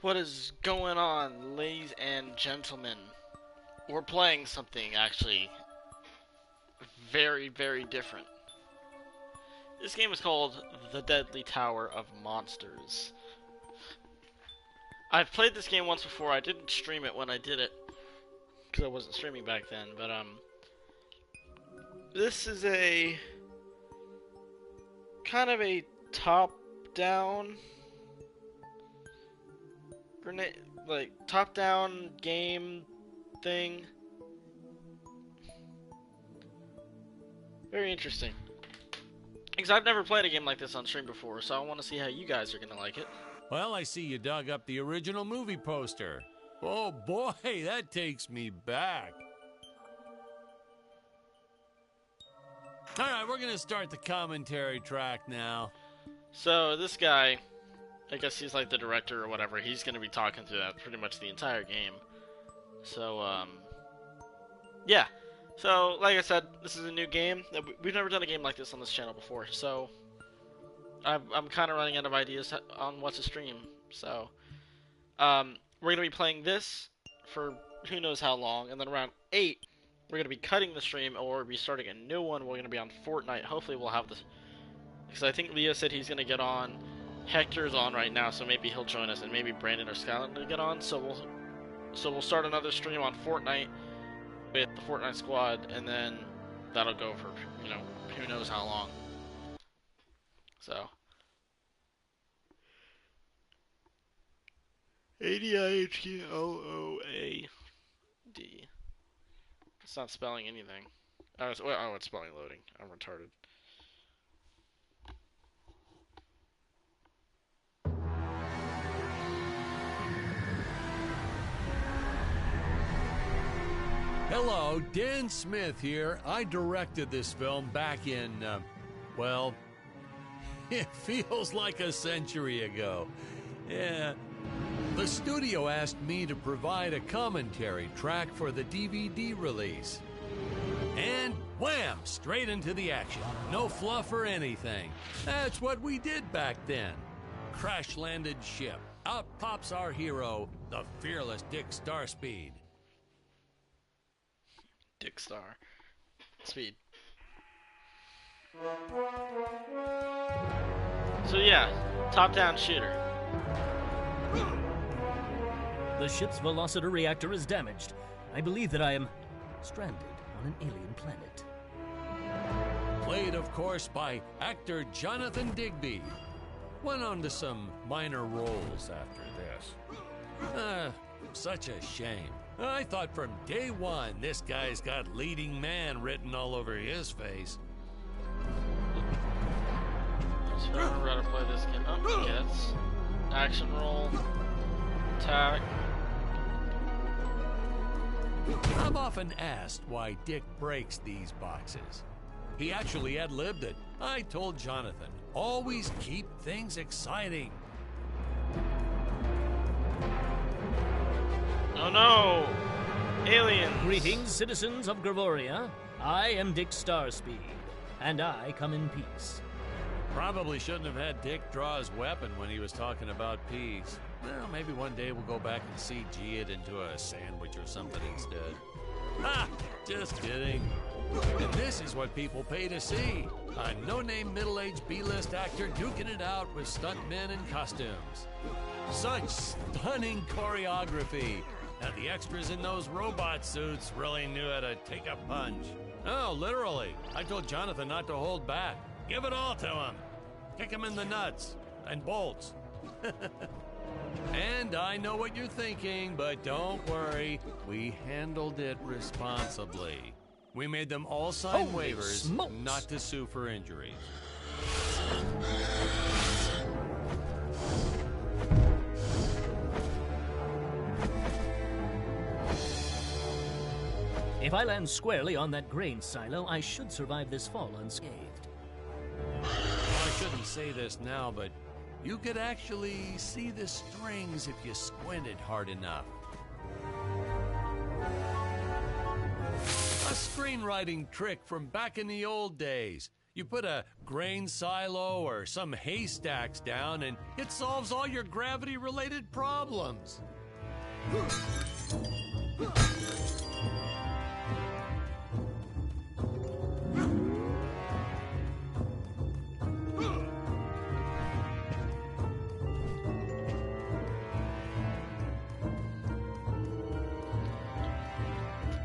What is going on, ladies and gentlemen? We're playing something actually very, very different. This game is called The Deadly Tower of Monsters. I've played this game once before. I didn't stream it when I did it, because I wasn't streaming back then, but this is a kind of a top-down top-down game thing. Very interesting. Because I've never played a game like this on stream before, so I want to see how you guys are going to like it. Well, I see you dug up the original movie poster. Oh boy, that takes me back. All right, we're going to start the commentary track now. So this guy, I guess he's like the director or whatever, he's going to be talking through that pretty much the entire game. So, yeah. So, like I said, this is a new game. We've never done a game like this on this channel before, so I'm kind of running out of ideas on what to stream. So, we're going to be playing this for who knows how long, and then around 8, we're going to be cutting the stream, or we'll be starting a new one. We're going to be on Fortnite. Hopefully we'll have this, because I think Leo said he's going to get on. Hector's on right now, so maybe he'll join us, and maybe Brandon or Skyland will get on. So we'll start another stream on Fortnite with the Fortnite squad, and then that'll go for, you know, who knows how long. So ADIHQLOAD. It's not spelling anything. Oh, it's spelling loading. I'm retarded. Hello, Dan Smith here. I directed this film back in, well, it feels like a century ago. Yeah. The studio asked me to provide a commentary track for the DVD release. And wham! Straight into the action. No fluff or anything. That's what we did back then. Crash-landed ship. Out pops our hero, the fearless Dick Starspeed. Dick Star. Speed. So yeah, top-down shooter. The ship's velocity reactor is damaged. I believe that I am stranded on an alien planet. Played, of course, by actor Jonathan Digby. Went on to some minor roles after this. Such a shame. I thought from day one this guy's got leading man written all over his face. So I remember how to play this game. Oh, yes. Action roll. Attack. I'm often asked why Dick breaks these boxes. He actually ad-libbed it. I told Jonathan, always keep things exciting. Oh no! Aliens! Greetings, citizens of Gravoria. I am Dick Starspeed, and I come in peace. Probably shouldn't have had Dick draw his weapon when he was talking about peace. Well, maybe one day we'll go back and CG it into a sandwich or something instead. Ha! Just kidding. And this is what people pay to see. A no-name middle-aged B-list actor duking it out with stuntmen in costumes. Such stunning choreography. Now the extras in those robot suits really knew how to take a punch. Oh, literally. I told Jonathan not to hold back. Give it all to him. Kick him in the nuts and bolts. And I know what you're thinking, but don't worry. We handled it responsibly. We made them all sign Holy waivers smokes. not to sue for injuries. If I land squarely on that grain silo, I should survive this fall unscathed. Well, I shouldn't say this now, but you could actually see the strings if you squinted hard enough. A screenwriting trick from back in the old days. You put a grain silo or some haystacks down, and it solves all your gravity-related problems.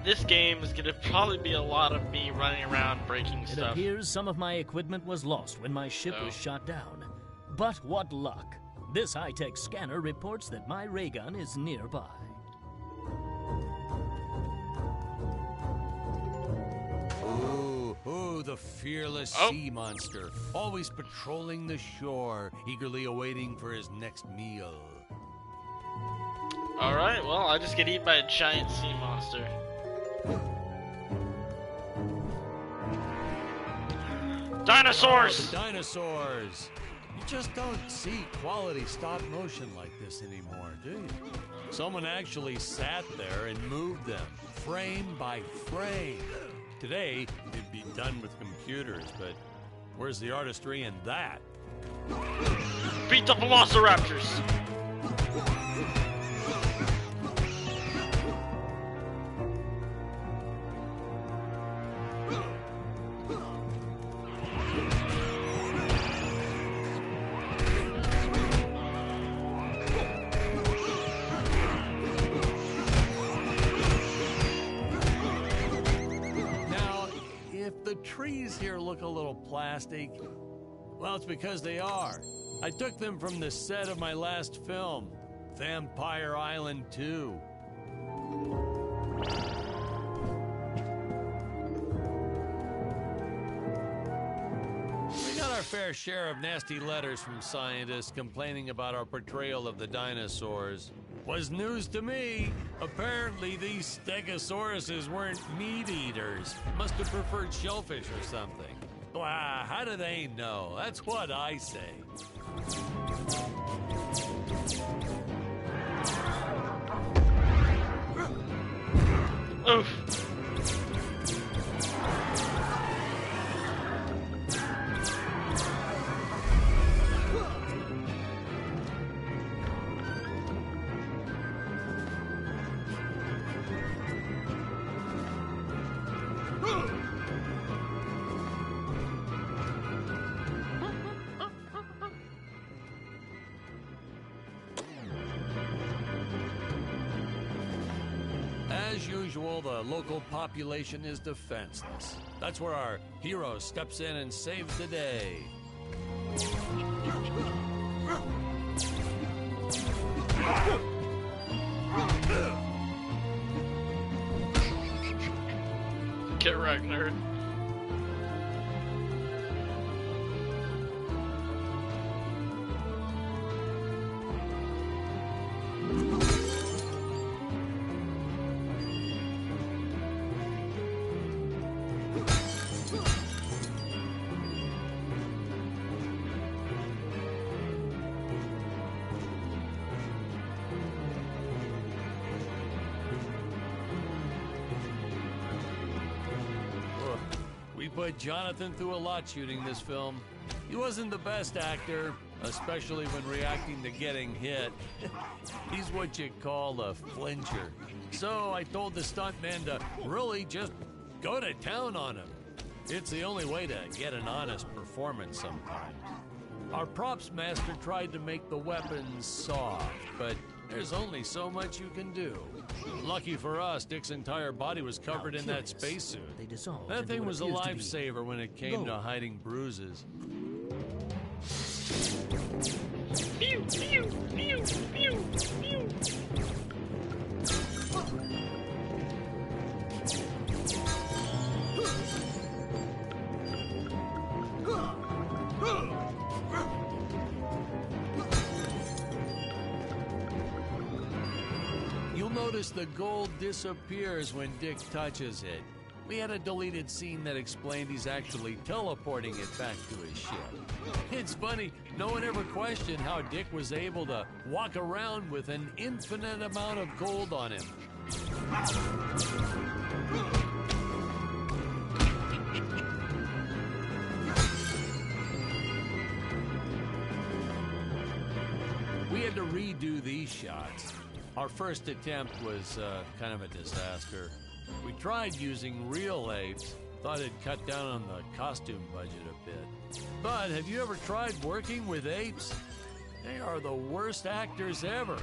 This game is gonna probably be a lot of me running around breaking It stuff. appears some of my equipment was lost when my ship was shot down. But what luck! This high-tech scanner reports that my ray gun is nearby. Ooh, the fearless sea monster, always patrolling the shore, eagerly awaiting for his next meal. Alright, well, I just get eaten by a giant sea monster. Dinosaurs! Oh, the dinosaurs! You just don't see quality stop motion like this anymore, do you? Someone actually sat there and moved them, frame by frame. Today, it'd be done with computers, but where's the artistry in that? Beat the velociraptors! The trees here look a little plastic. Well, it's because they are. I took them from the set of my last film, Vampire Island 2. We got our fair share of nasty letters from scientists complaining about our portrayal of the dinosaurs. Was news to me. Apparently, these stegosauruses weren't meat eaters. Must have preferred shellfish or something. Wow, how do they know? That's what I say. Oof. As usual, the local population is defenseless. That's where our hero steps in and saves the day. Get wrecked, nerd. We put Jonathan through a lot shooting this film. He wasn't the best actor, especially when reacting to getting hit. He's what you call a flincher. So I told the stuntman to really just go to town on him. It's the only way to get an honest performance sometimes. Our props master tried to make the weapons soft, but there's only so much you can do. Lucky for us, Dick's entire body was covered in that spacesuit. That thing was a lifesaver when it came to hiding bruises. Pew, pew, pew, pew, pew. You'll notice the gold disappears when Dick touches it. We had a deleted scene that explained he's actually teleporting it back to his ship. It's funny, no one ever questioned how Dick was able to walk around with an infinite amount of gold on him. do these shots. Our first attempt was kind of a disaster. We tried using real apes, thought it'd cut down on the costume budget a bit. But have you ever tried working with apes? They are the worst actors ever.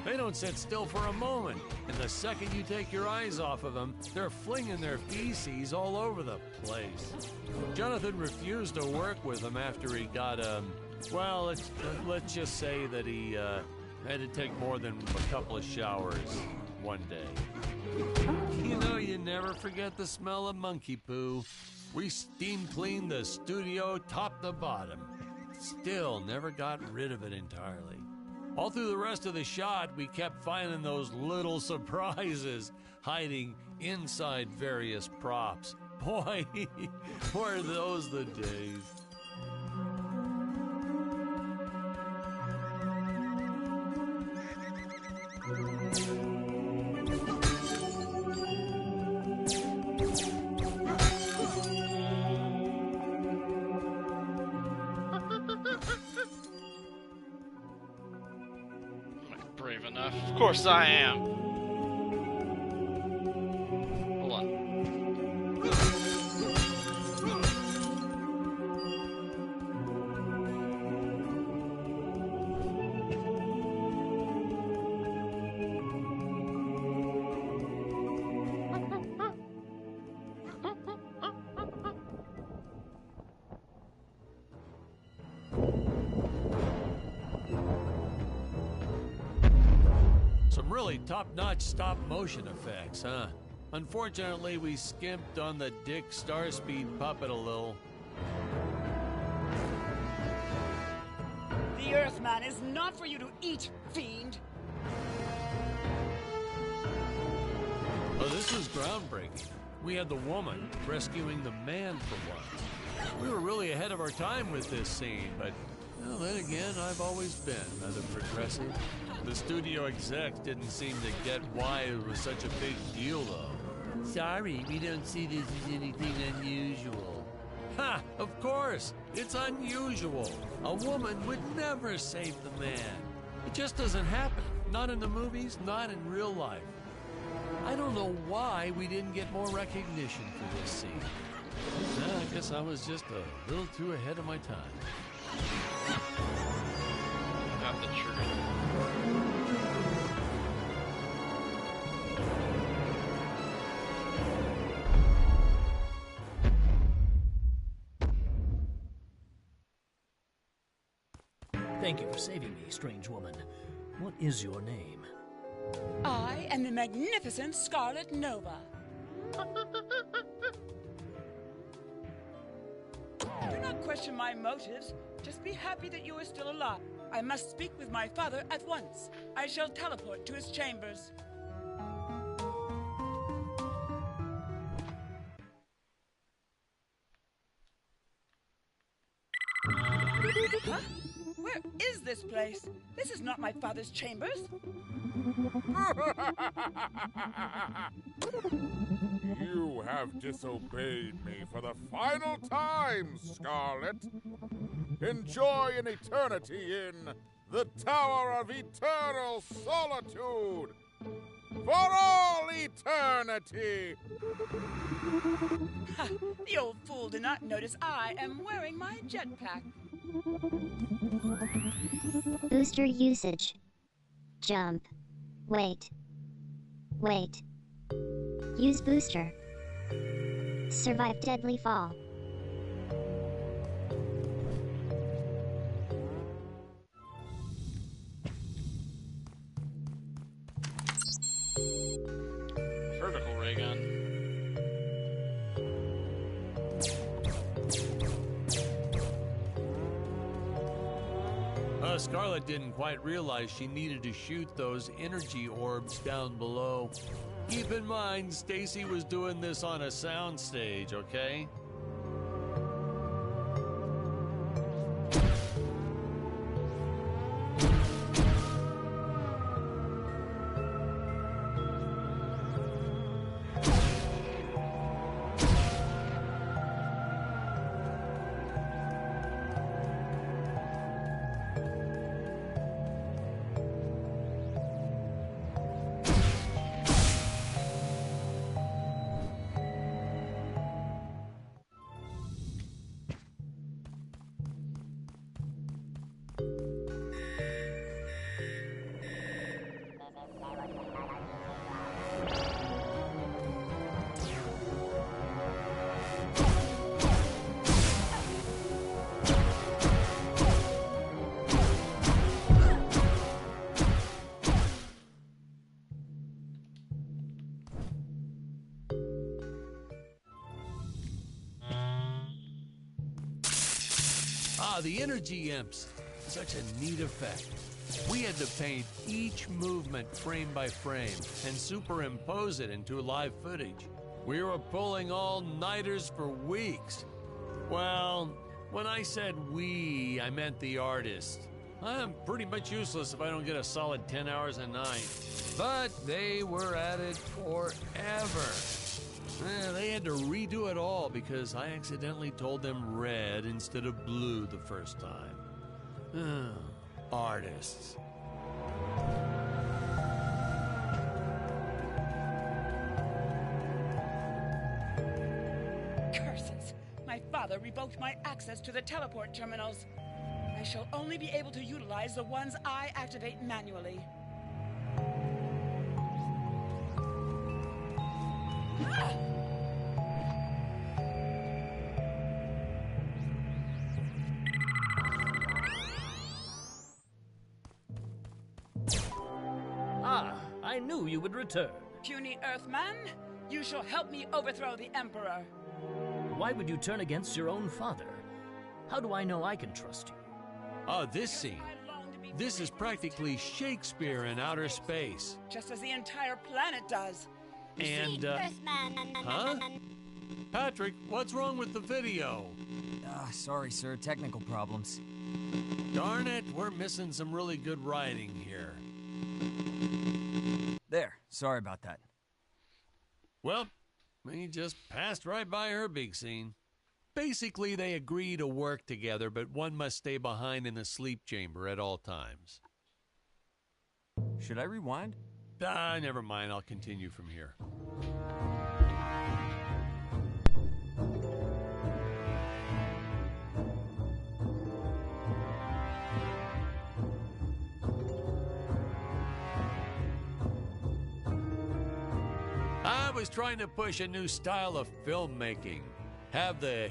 They don't sit still for a moment, and the second you take your eyes off of them, they're flinging their feces all over the place. Jonathan refused to work with them after he got, well, let's just say that he had to take more than a couple of showers one day. You know, you never forget the smell of monkey poo. We steam cleaned the studio top to bottom. Still never got rid of it entirely. All through the rest of the shot, we kept finding those little surprises hiding inside various props. Boy, were those the days. Brave enough. Of course I am. Hold on. Some really top-notch stop-motion effects, huh? Unfortunately, we skimped on the Dick Starspeed puppet a little. The Earthman is not for you to eat, fiend! Oh, this was groundbreaking. We had the woman rescuing the man for once. We were really ahead of our time with this scene, but well, then again, I've always been rather progressive. The studio execs didn't seem to get why it was such a big deal, though. Sorry, we don't see this as anything unusual. Ha! Of course! It's unusual. A woman would never save the man. It just doesn't happen. Not in the movies, not in real life. I don't know why we didn't get more recognition for this scene. I guess I was just a little too ahead of my time. Got the truth. Thank you for saving me, strange woman. What is your name? I am the magnificent Scarlet Nova. Do not question my motives. Just be happy that you are still alive. I must speak with my father at once. I shall teleport to his chambers. Huh? Where is this place? This is not my father's chambers. You have disobeyed me for the final time, Scarlet. Enjoy an eternity in the Tower of Eternal Solitude. For all eternity! The old fool did not notice I am wearing my jetpack. Booster usage. Jump. Wait. Wait. Use booster. Survive deadly fall. Vertical ray gun. Scarlet didn't quite realize she needed to shoot those energy orbs down below. Keep in mind, Stacy was doing this on a soundstage, okay? the energy imps. Such a neat effect. We had to paint each movement frame by frame and superimpose it into live footage. We were pulling all-nighters for weeks. Well, when I said we, I meant the artists. I'm pretty much useless if I don't get a solid 10 hours a night. But they were at it forever. They had to redo it all because I accidentally told them red instead of blue the first time. Artists. Curses! My father revoked my access to the teleport terminals. I shall only be able to utilize the ones I activate manually. Ah! Ah, I knew you would return. Puny Earthman, you shall help me overthrow the Emperor. Why would you turn against your own father? How do I know I can trust you? Oh, this scene. This is practically Shakespeare in outer space. Just as the entire planet does. And, huh? Patrick, what's wrong with the video? Sorry, sir. Technical problems. Darn it, we're missing some really good writing here. There. Sorry about that. Well, we just passed right by her big scene. Basically, they agree to work together, but one must stay behind in the sleep chamber at all times. Should I rewind? Never mind. I'll continue from here. I was trying to push a new style of filmmaking. Have the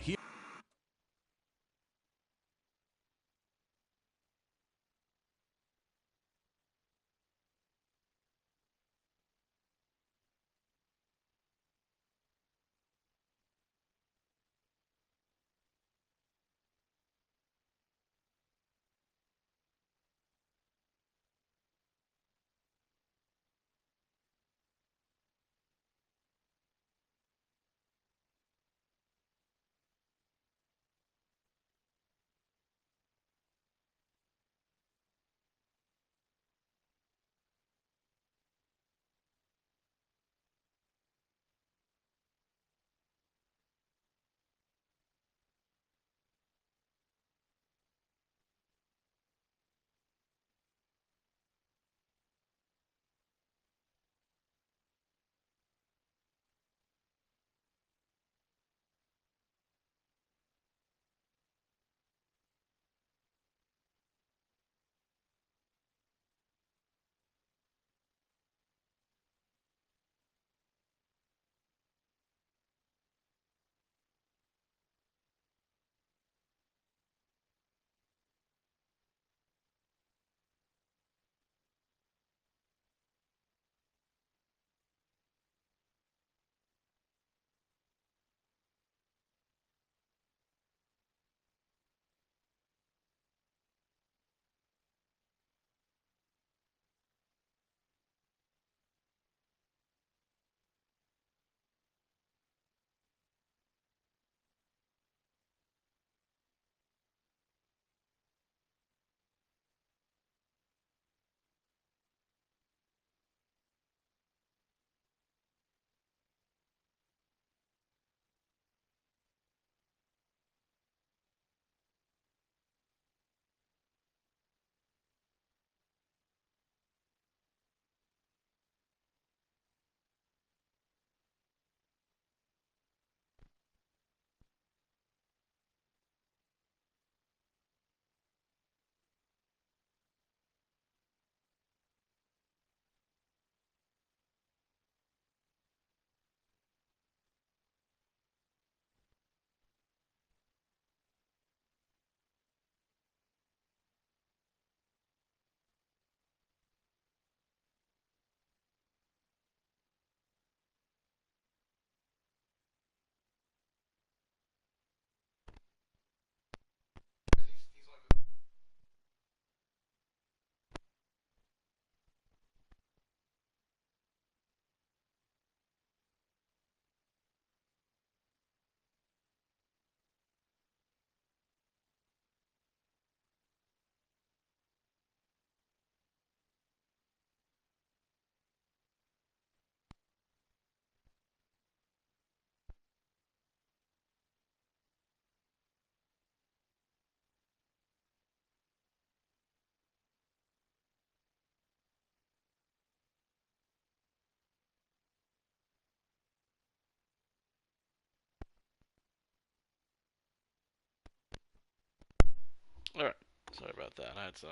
Sorry about that. I had some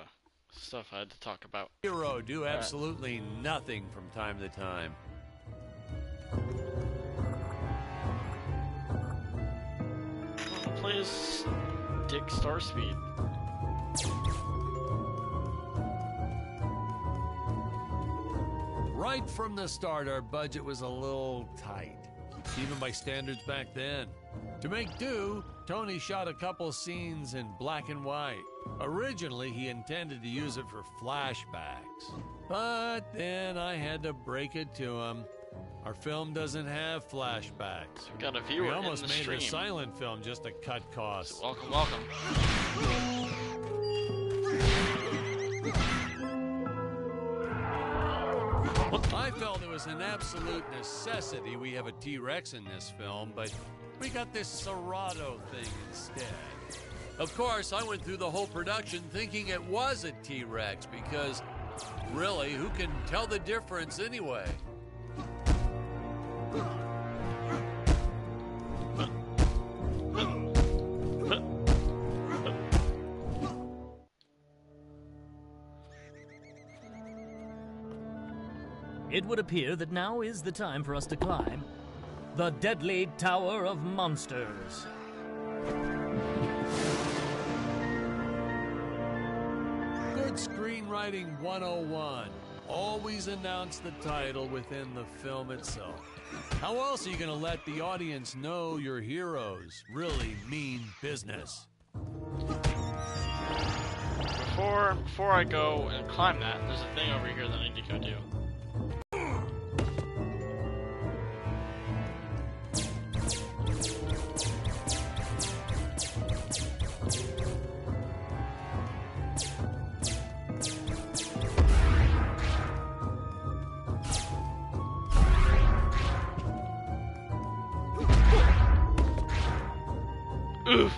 stuff I had to talk about. Hero do absolutely nothing from time to time. Who plays Dick Starspeed? Right from the start, our budget was a little tight, even by standards back then. To make do, Tony shot a couple scenes in black and white. Originally, he intended to use it for flashbacks. But then I had to break it to him. Our film doesn't have flashbacks. We got a viewer We almost in the made stream. a silent film just to cut costs. Welcome, welcome. I felt it was an absolute necessity we have a T-Rex in this film, but we got this Serato thing instead. Of course, I went through the whole production thinking it was a T-Rex because, really, who can tell the difference anyway? It would appear that now is the time for us to climb the deadly Tower of Monsters. Good screenwriting 101. Always announce the title within the film itself. How else are you going to let the audience know your heroes really mean business? Before I go and climb that, there's a thing over here that I need to go do. Oof.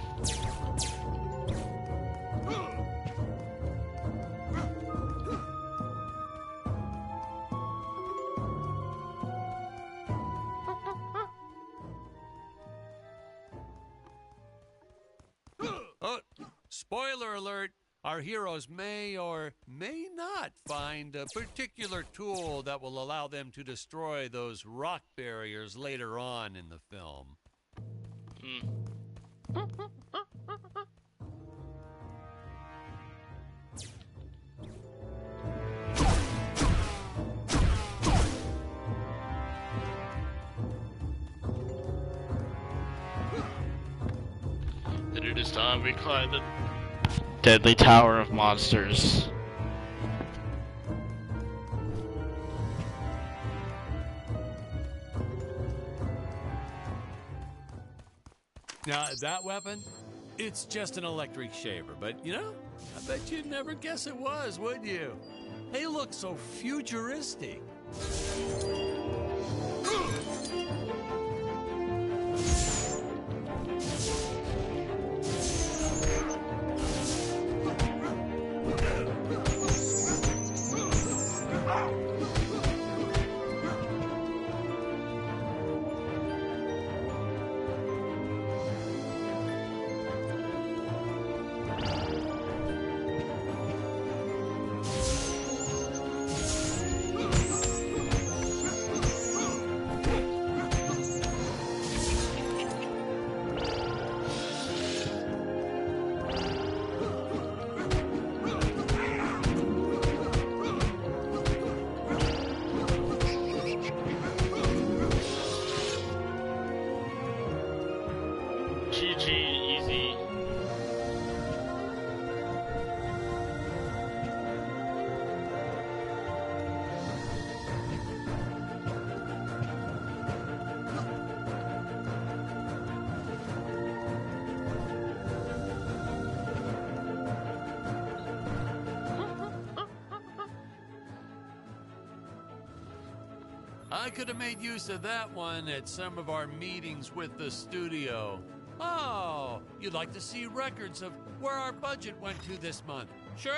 Oh, spoiler alert. Our heroes may or may not find a particular tool that will allow them to destroy those rock barriers later on in the film. And it is time we climb the deadly Tower of Monsters. Now, that weapon, it's just an electric shaver, but you know, I bet you'd never guess it was, would you? They look so futuristic. GG, easy. I could have made use of that one at some of our meetings with the studio. Oh, you'd like to see records of where our budget went to this month? Sure,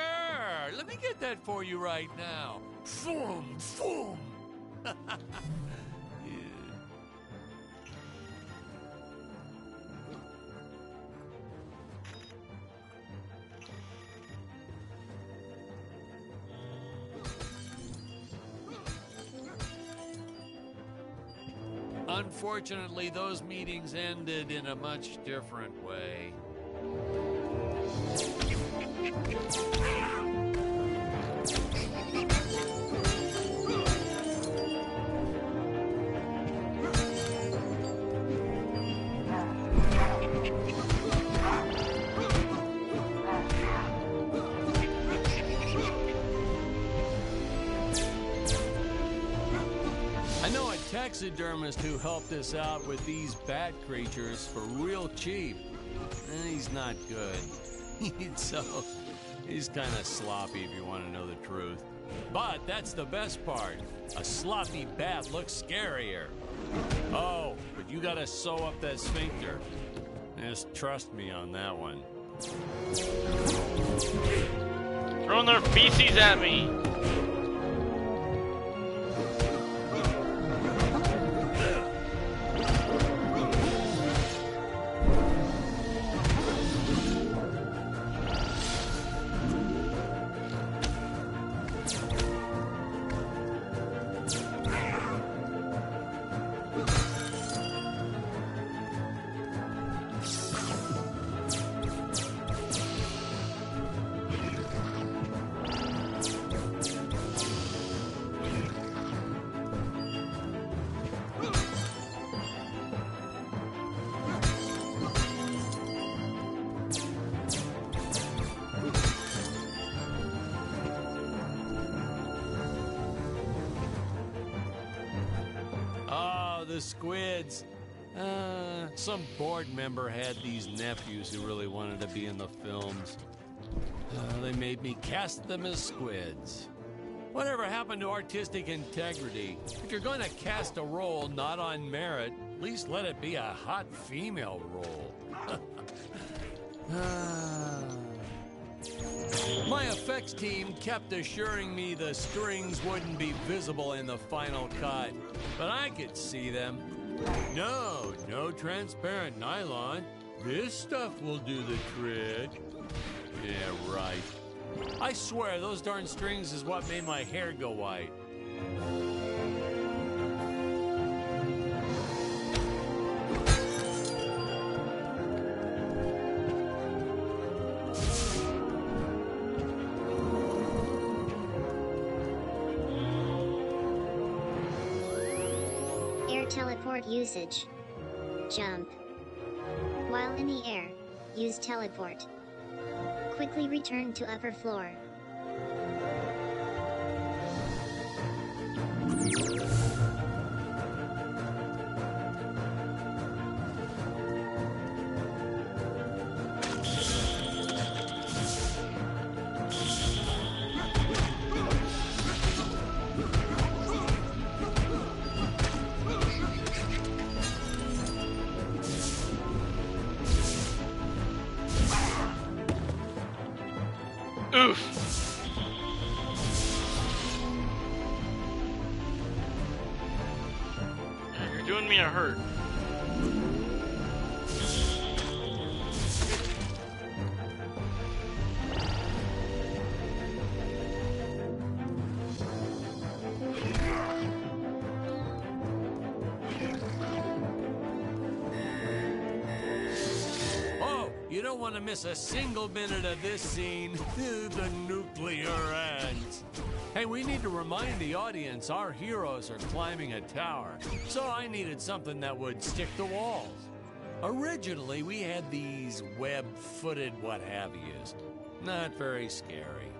let me get that for you right now. Boom, boom. Unfortunately, those meetings ended in a much different way. I know a taxidermist who helped us out with these bat creatures for real cheap. And he's not good. He's kind of sloppy if you want to know the truth. But that's the best part. A sloppy bat looks scarier. Oh, but you gotta sew up that sphincter. Just trust me on that one. Throwing their feces at me. The squids. Some board member had these nephews who really wanted to be in the films. They made me cast them as squids. Whatever happened to artistic integrity? If you're going to cast a role not on merit, at least let it be a hot female role. My effects team kept assuring me the strings wouldn't be visible in the final cut, but I could see them. No transparent nylon. This stuff will do the trick. Yeah, right. I swear those darn strings is what made my hair go white. Teleport usage. Jump. While in the air, use teleport. Quickly return to upper floor. Oof. You're doing me a hurt. You don't want to miss a single minute of this scene. The nuclear ants. Hey, we need to remind the audience our heroes are climbing a tower, so I needed something that would stick to walls. Originally, we had these web-footed what-have-yous. Not very scary.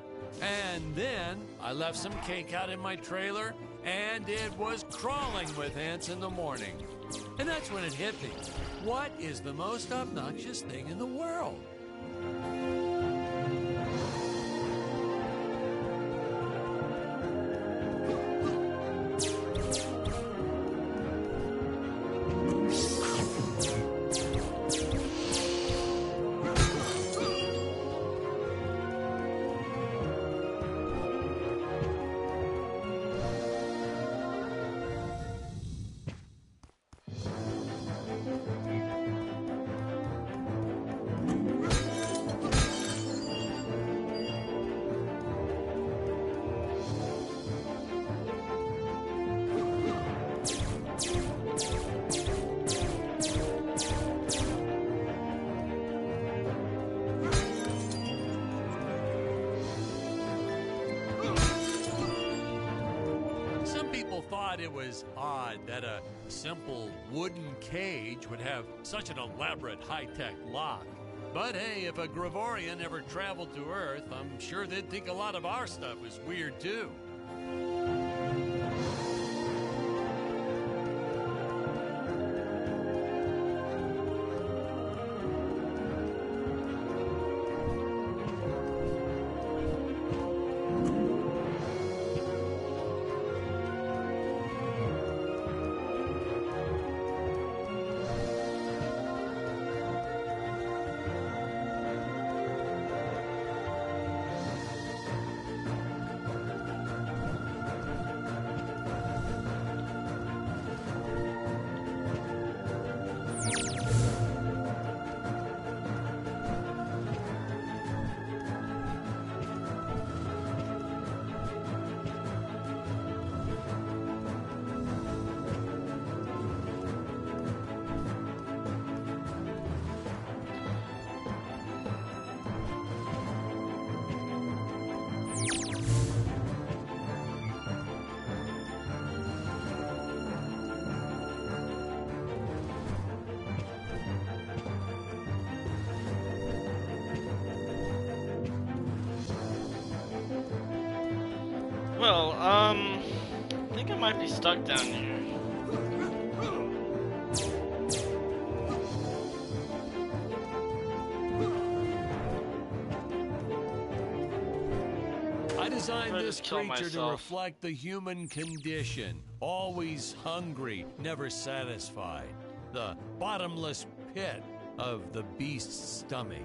And then I left some cake out in my trailer, and it was crawling with ants in the morning. And that's when it hit me. What is the most obnoxious thing in the world? people thought it was odd that a simple wooden cage would have such an elaborate high-tech lock. But hey, if a Gravorian ever traveled to Earth, I'm sure they'd think a lot of our stuff was weird too. Well, I think I might be stuck down here. I designed I'll this just kill creature to myself. reflect the human condition. Always hungry, never satisfied. The bottomless pit of the beast's stomach.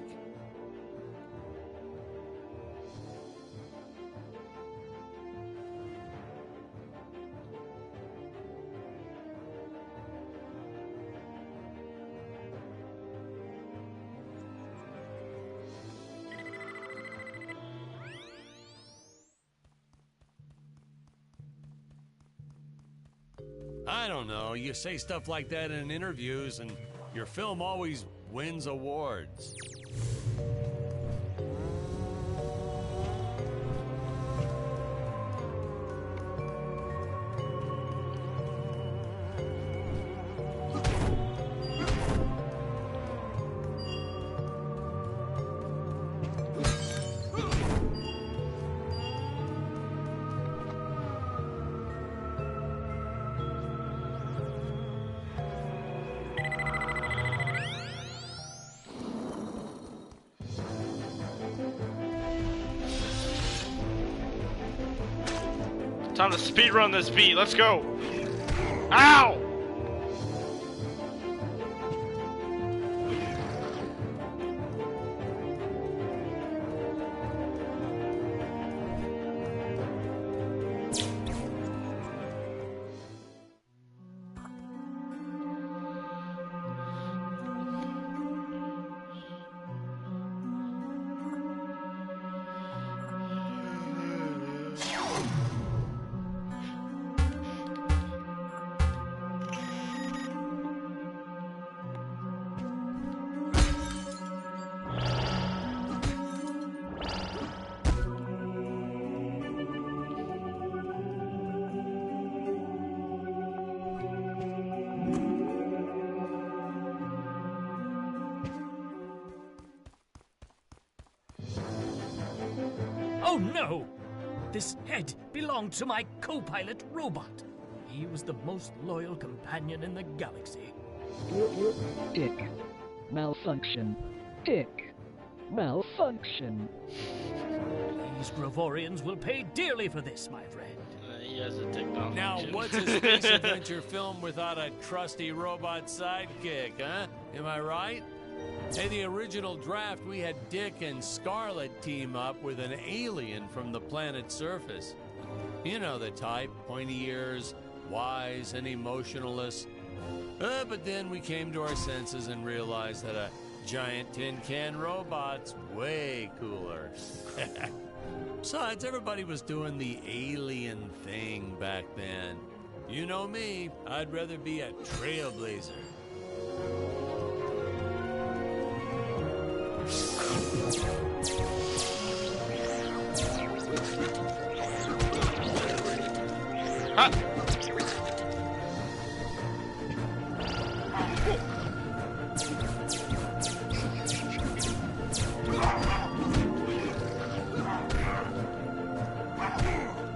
I don't know, you say stuff like that in interviews and your film always wins awards. Time to speedrun this beat. Let's go. Ow! Oh no! This head belonged to my co-pilot robot. He was the most loyal companion in the galaxy. Dick. Malfunction. Dick. Malfunction. These Gravorians will pay dearly for this, my friend. He has a dick malfunction. Now, what's a space adventure film without a trusty robot sidekick, huh? Am I right? In the original draft, we had Dick and Scarlet team up with an alien from the planet's surface. You know the type, pointy ears, wise and emotionless. But then we came to our senses and realized that a giant tin can robot's way cooler. Besides, everybody was doing the alien thing back then. You know me, I'd rather be a trailblazer. Ha!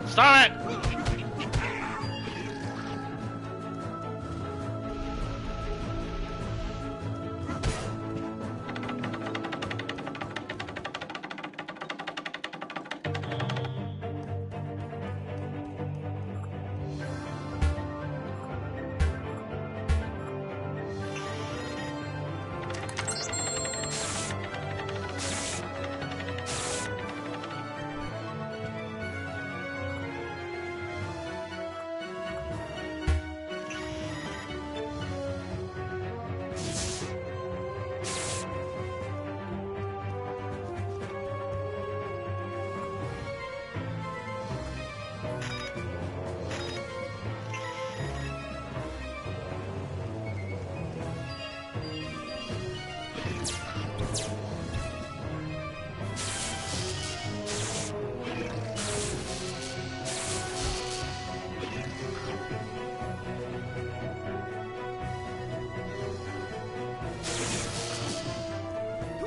Stop it!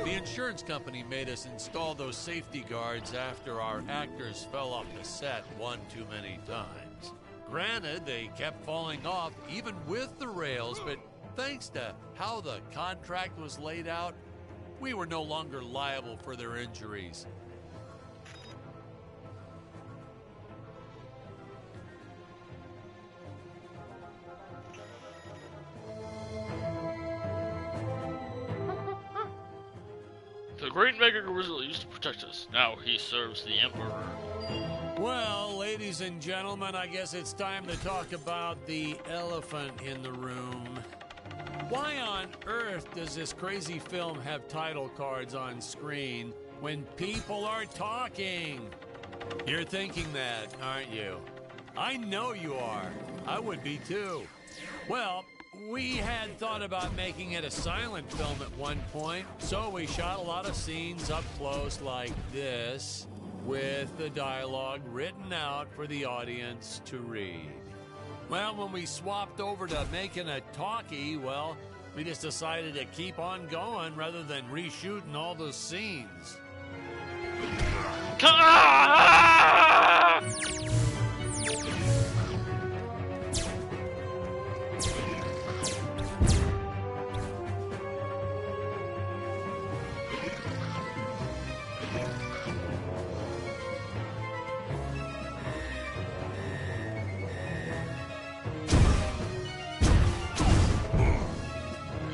The insurance company made us install those safety guards after our actors fell off the set one too many times. Granted, they kept falling off even with the rails, but thanks to how the contract was laid out, we were no longer liable for their injuries. The great Mega Grizzly used to protect us. Now he serves the Emperor. Well, ladies and gentlemen, I guess it's time to talk about the elephant in the room. Why on earth does this crazy film have title cards on screen when people are talking? You're thinking that, aren't you? I know you are. I would be too. Well, we had thought about making it a silent film at one point, so we shot a lot of scenes up close like this, with the dialogue written out for the audience to read. Well, when we swapped over to making a talkie, well, we just decided to keep on going rather than reshooting all those scenes.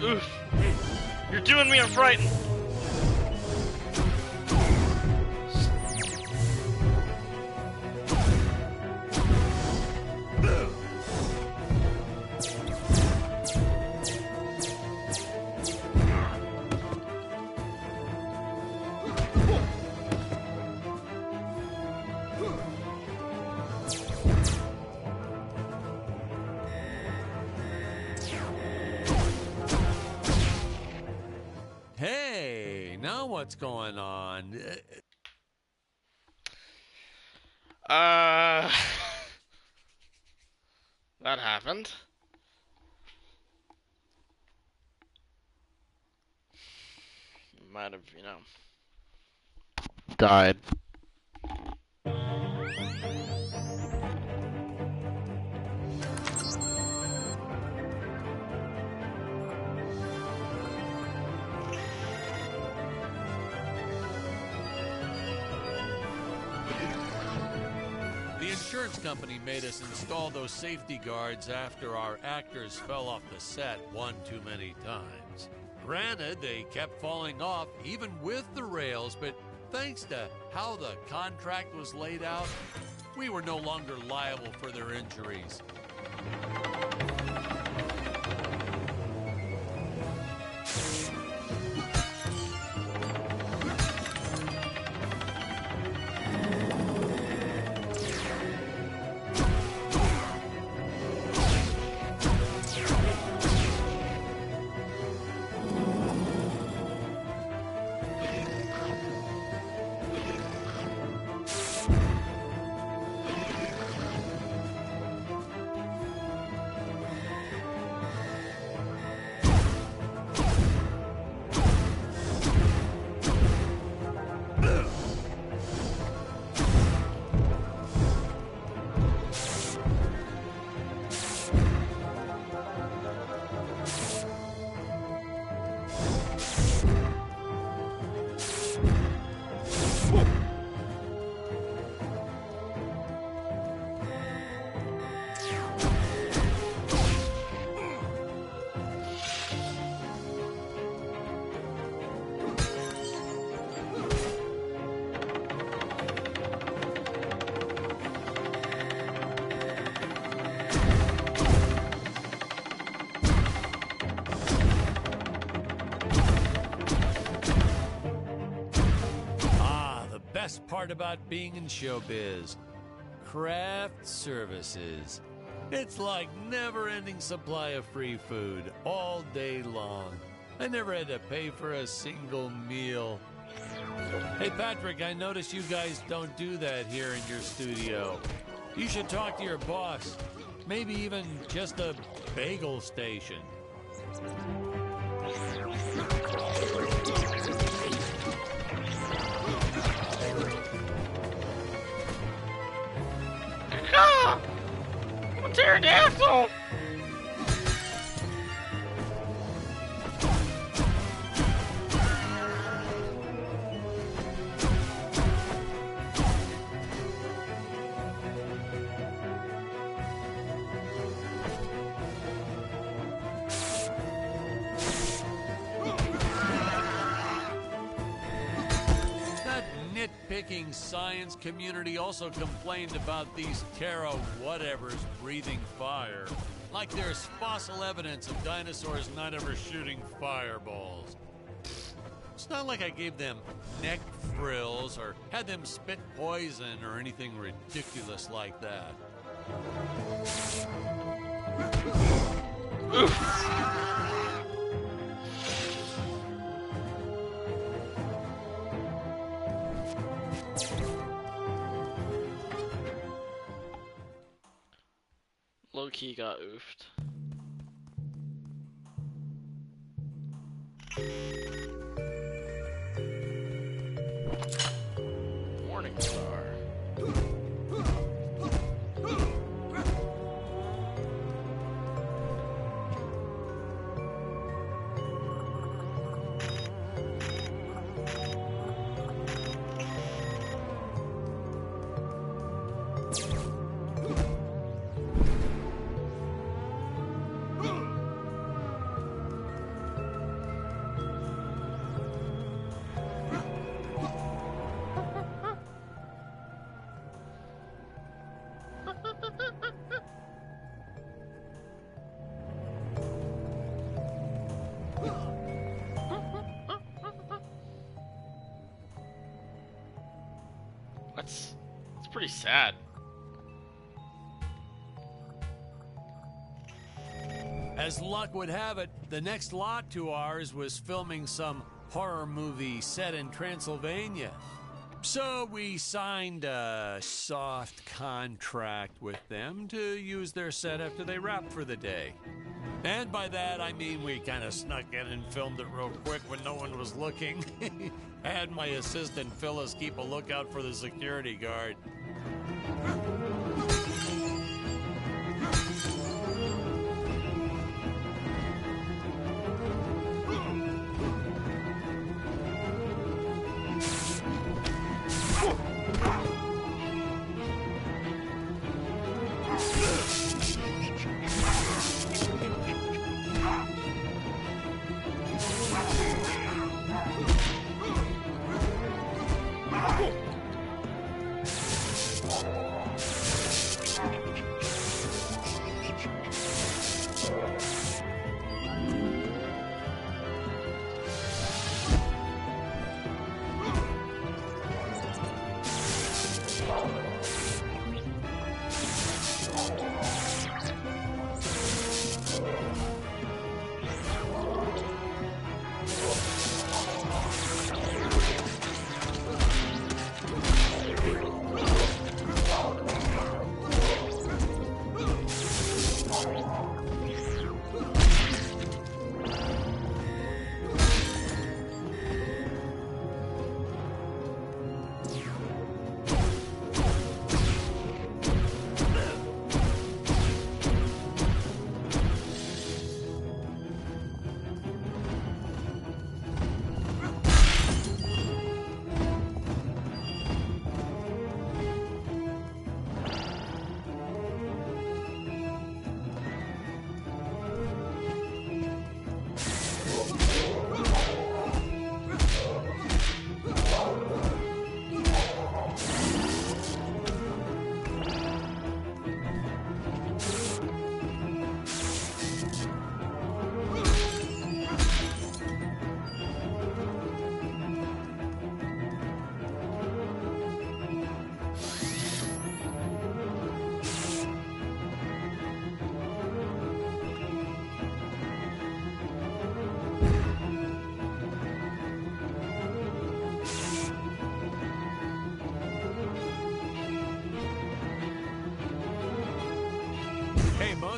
Oof. You're doing me, I'm frightened. Hey, now what's going on? That happened. Might have, died. The insurance company made us install those safety guards after our actors fell off the set one too many times. Granted, they kept falling off even with the rails, but thanks to how the contract was laid out, we were no longer liable for their injuries. best part about being in showbiz. Craft services. It's like never-ending supply of free food all day long. I never had to pay for a single meal. Hey, Patrick, I noticed you guys don't do that here in your studio. You should talk to your boss. Maybe even just a bagel station. Ah! I'm a pterodactyl! Nitpicking science community also complained about these Terra whatevers breathing fire. Like there's fossil evidence of dinosaurs not ever shooting fireballs. It's not like I gave them neck frills or had them spit poison or anything ridiculous like that. Low-key got oofed. Morning Star. That's pretty sad. As luck would have it, the next lot to ours was filming some horror movie set in Transylvania. So we signed a soft contract with them to use their set after they wrapped for the day. And by that, I mean we kind of snuck in and filmed it real quick when no one was looking. I had my assistant Phyllis keep a lookout for the security guard.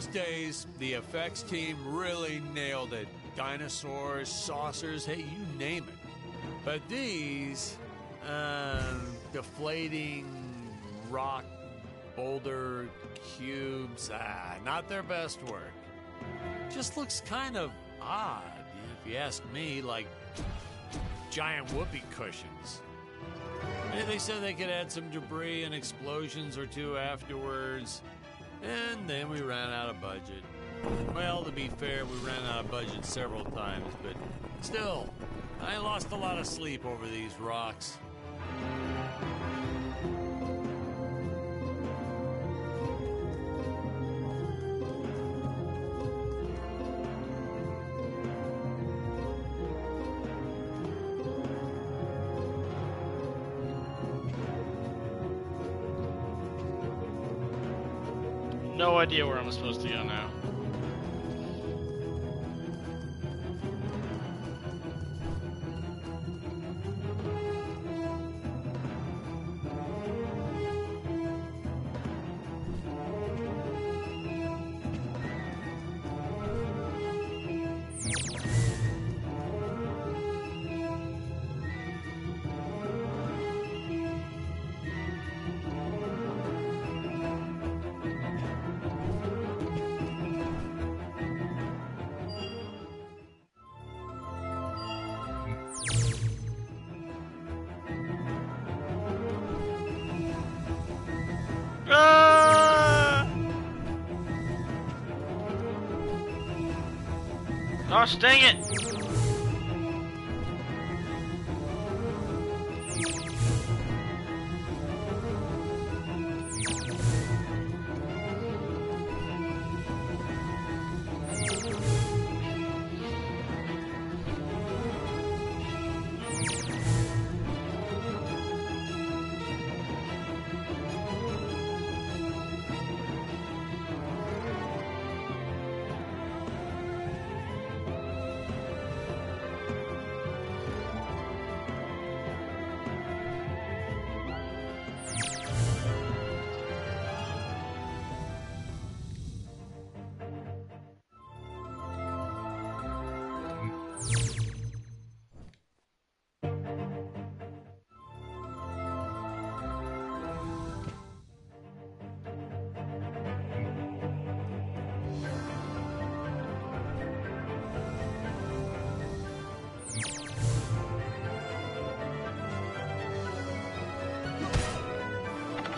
those days, the effects team really nailed it. Dinosaurs, saucers, hey, you name it. But these, deflating rock boulder cubes, not their best work. Just looks kind of odd, if you ask me, like giant whoopee cushions. They said they could add some debris and explosions or two afterwards, and then we ran out of budget. Well, to be fair, we ran out of budget several times, but still, I lost a lot of sleep over these rocks. No idea where I'm supposed to go now. Ah! Gosh dang it!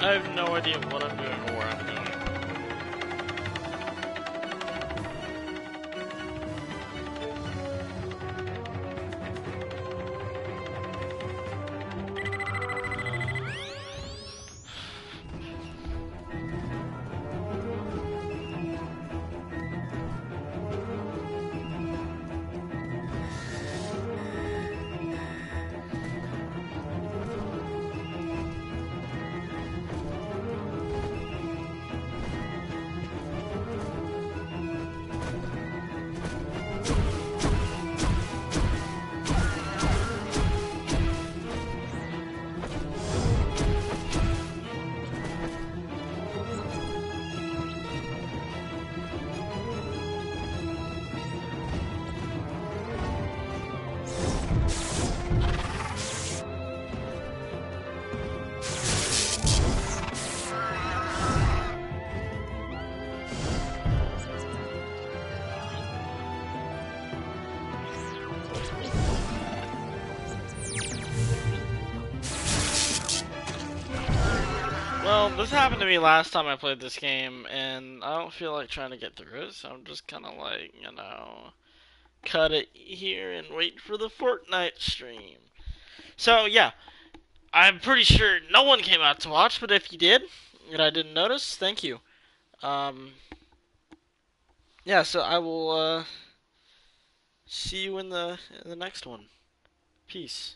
I have no idea what I'm doing or where I'm going. Well, this happened to me last time I played this game, and I don't feel like trying to get through it, so I'm just kind of like, you know, cut it here and wait for the Fortnite stream. So, yeah, I'm pretty sure no one came out to watch, but if you did, and I didn't notice, thank you. Yeah, so I will, see you in the next one. Peace.